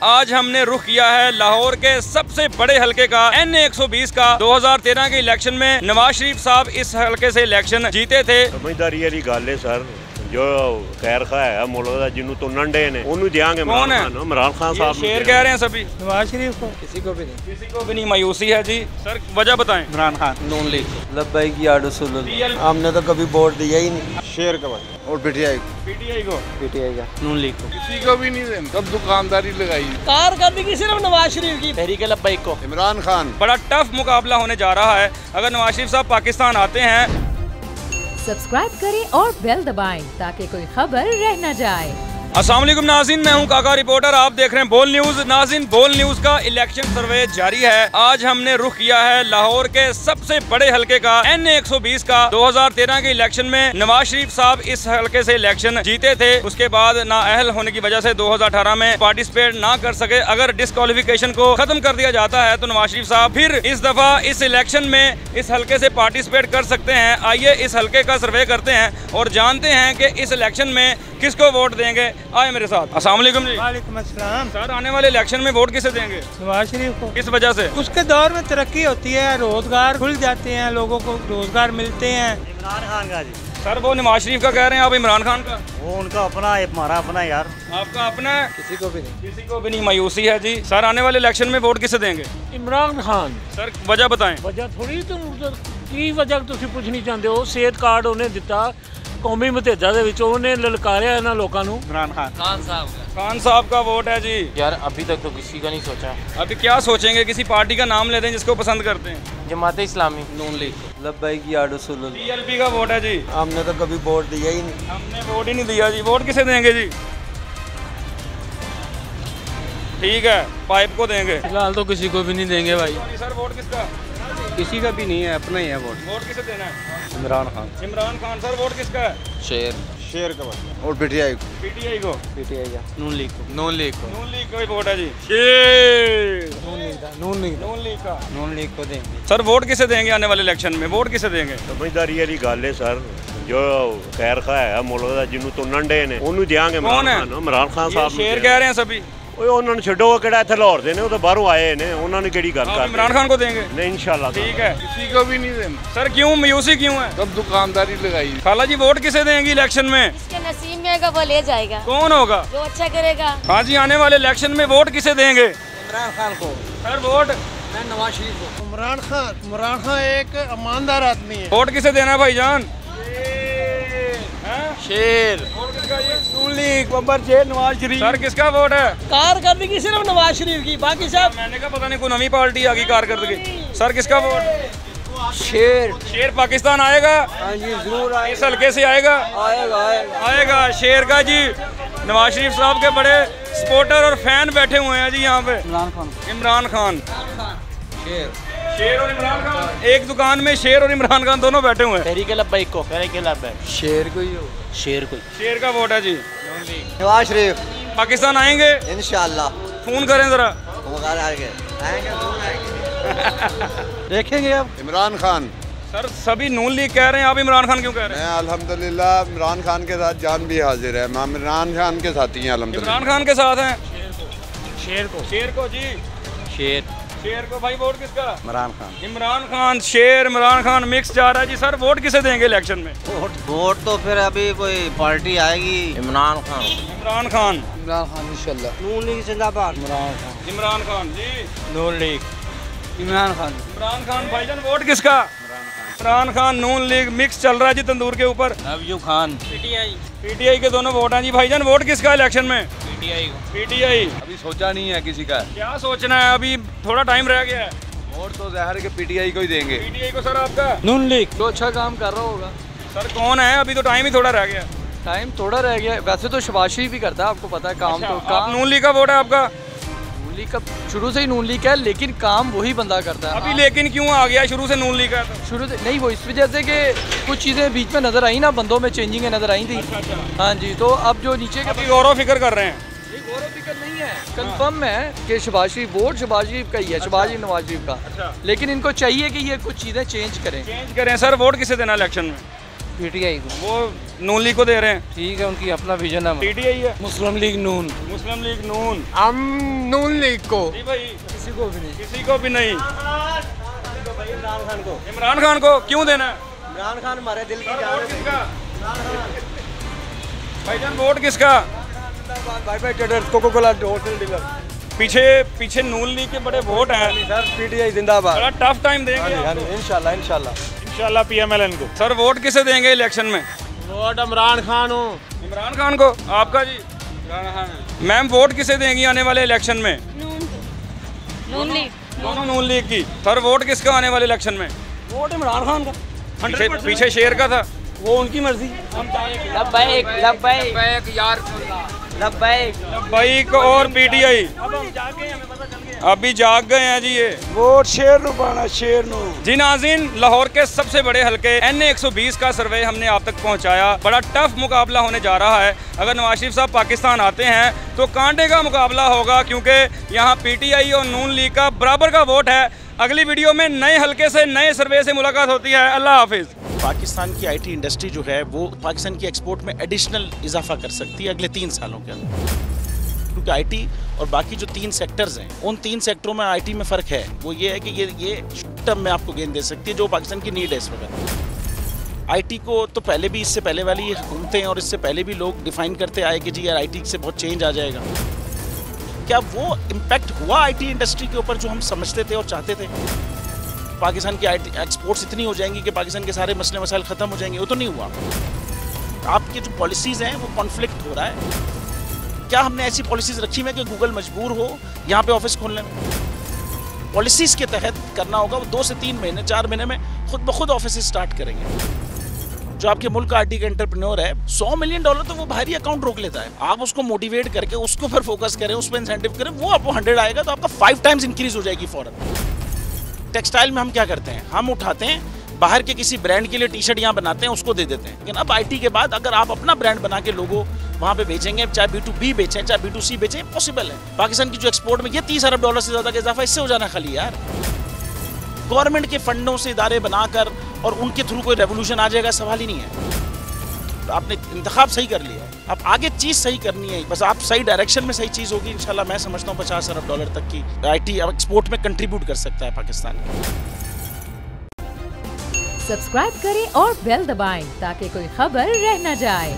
आज हमने रुख किया है लाहौर के सबसे बड़े हलके का NA 120 का 2013 के इलेक्शन में नवाज शरीफ साहब इस हलके से इलेक्शन जीते थे। समझदारी वाली गल है सर, जो खैर खा है मुल्क दा जिन्हों तो नंडे ने उन्होंने देंगे। इमरान खान साहब शेर कह रहे हैं सभी। नवाज शरीफ को किसी को भी नहीं, किसी को भी नहीं, मायूसी है जी। सर वजह बताएं। इमरान खान, नून लीग, लब्बैक या रसूल अल्लाह। हमने तो कभी वोट दिया ही नहीं। शेर का और पीटीआई को नून लीग को किसी को भी नहीं देना, सब दुकानदारी लगाई। कारकर्दगी सिर्फ नवाज शरीफ की। तहरीक लब्बैक को इमरान खान। बड़ा टफ मुकाबला होने जा रहा है। अगर नवाज शरीफ साहब पाकिस्तान आते हैं। सब्सक्राइब करें और बेल दबाएं ताकि कोई खबर रह न जाए। अस्सलाम वालेकुम नाज़रीन, मैं हूं काका रिपोर्टर, आप देख रहे हैं बोल न्यूज़। नाज़रीन, बोल न्यूज़ का इलेक्शन सर्वे जारी है। आज हमने रुख किया है लाहौर के सबसे बड़े हलके का NA 120 का 2013 के इलेक्शन में नवाज शरीफ साहब इस हलके से इलेक्शन जीते थे। उसके बाद नाअहल होने की वजह से 2018 में पार्टिसिपेट ना कर सके। अगर डिस्क्वालिफिकेशन को खत्म कर दिया जाता है तो नवाज शरीफ साहब फिर इस दफा इस इलेक्शन में इस हलके से पार्टिसिपेट कर सकते हैं। आइए इस हलके का सर्वे करते हैं और जानते हैं कि इस इलेक्शन में किसको वोट देंगे। आए मेरे साथ। अस्सलाम वालेकुम जी। वालेकुम अस्सलाम। सर, आने वाले इलेक्शन में वोट किसे देंगे? नवाज शरीफ को। किस वजह से? उसके दौर में तरक्की होती है, रोजगार खुल जाते हैं, लोगों को रोजगार मिलते हैं। इमरान खान का जी। सर, वो नवाज शरीफ का कह रहे हैं, आप इमरान खान का? वो उनका अपना है, हमारा अपना यार। आपका अपना है? किसी को भी नहीं, किसी को भी नहीं, मायूसी है जी। सर, आने वाले इलेक्शन में वोट किसे देंगे? इमरान खान। सर वजह बताएं। वजह थोड़ी की वजह तुम पूछनी चाहते हो। सेहत कार्ड उन्हें दिता कौमी मुतेजा दे विच, उन्हें ललकारिया इन्हां लोकां नूं। इमरान खान। खान साहब का वोट है जी। यार अभी तक तो किसी का नहीं सोचा। अभी क्या सोचेंगे? किसी पार्टी का नाम ले दें जिसको पसंद करते हैं। जमात इस्लामी, नून लीग, लब्बैक या रसूल अल्लाह। TLP का वोट है जी। हमने तो कभी वोट दिया ही नहीं। हमने वोट ही नहीं दिया जी। वोट किसे देंगे जी? ठीक है, पाइप को देंगे। फिलहाल तो किसी को भी नहीं देंगे भाई। सर, वोट किसका? किसी का भी नहीं है, अपना ही है वोट। वोट किसे देना है? इमरान खान। इमरान खान। सर, वोट किसका है? शेर का और पीटीआई को। PTI को। पीटीआई का नून लीग को। नून लीग का ही वोट है जी। शेर। नून लीग का। नून लीग को देंगे। सर, वोट किसे देंगे आने वाले इलेक्शन में? वोट किसे देंगे? समझदारी वाली गल है सर, जो खैर खा है मुल्क दा जिन्हों तो नंडे ने उन्होंने देंगे। इमरान खान साहब। शेर कह रहे हैं सभी। उन्होंने छो किड़ा इत्थे लाहौर दे ने, वो तो बाहरों आए ने, उन्होंने केड़ी गल कर। इमरान खान को देंगे? नहीं, इंशाल्लाह। ठीक है। किसी को भी नहीं देना। सर, क्यों मायूसी क्यों है? सब दुकानदारी लगाई। खाला जी, वोट किसे देंगी इलेक्शन में? जिसके नसीब में होगा वो ले जाएगा। कौन होगा? जो अच्छा करेगा। हाँ जी, आने वाले इलेक्शन में वोट किसे देंगे? इमरान खान को। Sir, vote? मैं नवाज शरीफ को। इमरान खान एक ईमानदार आदमी है। वोट किसे देना है भाईजान? शेर। नून लीग, बब्बर शेर, नवाज शरीफ। सर, किसका वोट है? कारकर्दगी सिर्फ नवाज शरीफ की, बाकी सब। मैंने कहा पता नहीं कोई नवी पार्टी आ गई कारकर्दगी। सर, किसका वोट? शेर पाकिस्तान आएगा? हाँ जी, जरूर इस हल्के से आएगा? आएगा शेर का जी। नवाज शरीफ साहब के बड़े सपोर्टर और फैन बैठे हुए हैं जी यहाँ पे। इमरान खान। शेर और इमरान खान, एक दुकान में शेर और इमरान खान दोनों बैठे हुए हैं। तहरीक लब्बैक को। तहरीक लब्बैक। शेर को ही हो। शेर को। शेर का वोट है जी। नवाज शरीफ पाकिस्तान आएंगे इंशाल्लाह। फोन करें जरा। देखेंगे अब। इमरान खान। सर, सभी नून लीग कह रहे हैं, आप इमरान खान क्यों कह रहे हैं? मैं अल्हम्दुलिल्लाह इमरान खान के साथ जान भी हाजिर है। मैं इमरान खान के साथ ही हैं अल्हम्दुलिल्लाह। इमरान खान के साथ हैं। शेर को जी। शेर को। भाई, वोट किसका? इमरान खान। इमरान खान, शेर, इमरान खान मिक्स जा रहा है जी। सर, वोट किसे देंगे इलेक्शन में? वोट तो फिर अभी कोई पार्टी आएगी। इमरान खान। इमरान खान इंशाल्लाह। नून लीग जिंदाबाद। इमरान खान जी। नून लीग। इमरान खान। भाईजान, वोट किसका? इमरान खान, नून लीग मिक्स चल रहा है जी तंदूर के ऊपर। अयूब खान। PTI के दोनों वोट हैं जी। भाईजान, वोट किसका इलेक्शन में? PTI। अभी सोचा नहीं है किसी का। क्या सोचना है? अभी थोड़ा टाइम रह गया है। वोट तो ज़ाहिर के PTI को ही देंगे। PTI को। सर, आपका? नून लीग तो अच्छा काम कर रहा होगा। सर, कौन है? अभी तो टाइम ही थोड़ा रह गया। टाइम थोड़ा रह गया। वैसे तो शबाज शरीफ भी करता है, आपको पता है काम। तो काम नून लीग का वोट है आपका? नून लीग का शुरू से ही नून लीग है, लेकिन काम वही बंदा करता है। अभी लेकिन क्यों आ गया? शुरू से नून लीग का था। शुरू से नहीं, वो इस वजह से कि कुछ चीज़ें बीच में नजर आई ना, बंदों में चेंजिंग नजर आई थी। हाँ जी, तो अब जो नीचे अभी गौरव फिक्र कर रहे हैं। गौरव फिक्र नहीं है, कंफर्म है कि शबाज शरीफ वोट शबाज शरीफ का ही है। शबाज शरीफ, नवाज शरीफ का। लेकिन इनको चाहिए कि ये कुछ चीज़ें चेंज करें। सर, वोट किसे देना इलेक्शन में? पीटीआई को। वो नून लीग को दे रहे हैं। ठीक है, उनकी अपना विजन है। पीटीआई है। मुस्लिम लीग नून। मुस्लिम लीग नून। हम नून लीग को। जी भाई, किसी को भी नहीं। किसी को भी नहीं। इमरान खान को। इमरान खान को क्यों देना है? इमरान खान हमारे दिल की वोट किसका? भाईजान वोट किसका? Bhai Bhai traders, coca cola wholesale dealer. पीछे नून लीग के बड़े वोट हैं सर, पीटीआई जिंदाबाद। बड़ा टफ टाइम देंगे आपको। इंशाल्लाह इंशाल्लाह इंशाल्लाह पीएमएलएन को। सर वोट किसे देंगे इलेक्शन में? वोट इमरान खान हो। इमरान खान को। आपका जी? मैम वोट किसे देंगी आने वाले इलेक्शन में? नून लीग। दोनों नून लीग की। सर वोट किसका आने वाले इलेक्शन में? वोट इमरान खान का। पीछे शेर का था। वो उनकी मर्जी। लब्बैक और पीटीआई अभी जाग गए हैं जी। ये वोट शेर नु पाना, शेर नु। जी नाज़रीन, लाहौर के सबसे बड़े हलके NA 120 का सर्वे हमने आप तक पहुंचाया। बड़ा टफ मुकाबला होने जा रहा है। अगर नवाज शरीफ साहब पाकिस्तान आते हैं तो कांटे का मुकाबला होगा, क्योंकि यहाँ पीटीआई और नून लीग का बराबर का वोट है। अगली वीडियो में नए हलके से नए सर्वे से मुलाकात होती है। अल्लाह हाफिज़। पाकिस्तान की आईटी इंडस्ट्री जो है वो पाकिस्तान की एक्सपोर्ट में एडिशनल इजाफा कर सकती है अगले 3 सालों के अंदर, क्योंकि आईटी और बाकी जो 3 सेक्टर्स हैं उन 3 सेक्टरों में आईटी में फ़र्क है। वो ये है कि ये शॉर्ट टर्म में आपको गेन दे सकती है, जो पाकिस्तान की नीड है इस वक्त। आईटी को तो पहले भी, इससे पहले वाली हुकूमतें और इससे पहले भी लोग डिफाइन करते आए कि जी यार आईटी से बहुत चेंज आ जाएगा। क्या वो इम्पैक्ट हुआ आईटी इंडस्ट्री के ऊपर जो हम समझते थे और चाहते थे? पाकिस्तान की आईटी एक्सपोर्ट्स इतनी हो जाएंगी कि पाकिस्तान के सारे मसले मसाइल ख़त्म हो जाएंगे? वो तो नहीं हुआ। आपके जो पॉलिसीज़ हैं वो कॉन्फ्लिक्ट हो रहा है। क्या हमने ऐसी पॉलिसीज़ रखी हुई है कि गूगल मजबूर हो यहाँ पे ऑफिस खोलने में? पॉलिसीज़ के तहत करना होगा। वो 2 से 3 महीने 4 महीने में खुद ब खुद ऑफिस स्टार्ट करेंगे। जो आपके मुल्क का आईटी का एंटरप्रेन्योर है, $100 मिलियन तो वो बाहरी अकाउंट रोक लेता है। आप उसको मोटिवेट करके उसको पर फोकस करें, उस पर इंसेंटिव करें, वो आपको 100 आएगा तो आपका 5 टाइम्स इंक्रीज हो जाएगी फौरन। टेक्सटाइल में हम क्या करते हैं, हम उठाते हैं बाहर के किसी ब्रांड के लिए टी-शर्ट यहाँ बनाते हैं, उसको दे देते हैं। लेकिन अब आईटी के बाद अगर आप अपना ब्रांड बना के लोगो वहाँ पे बेचेंगे, चाहे B2B बेचें चाहे B2C बेचें, पॉसिबल है। पाकिस्तान की जो एक्सपोर्ट में ये $30 अरब से ज़्यादा का इजाफा इससे हो जाना खाली यार। गवर्नमेंट के फंडों से इदारे बनाकर और उनके थ्रू कोई रेवोल्यूशन आ जाएगा, सवाल ही नहीं है। आपने इंतखाब सही कर लिया, अब आगे चीज़ सही करनी है, बस आप सही डायरेक्शन में सही चीज़ होगी इंशाल्लाह। मैं समझता हूँ $50 अरब तक की आईटी अब एक्सपोर्ट में कंट्रीब्यूट कर सकता है पाकिस्तान। सब्सक्राइब करें और बेल दबाएं ताकि कोई खबर रह न जाए।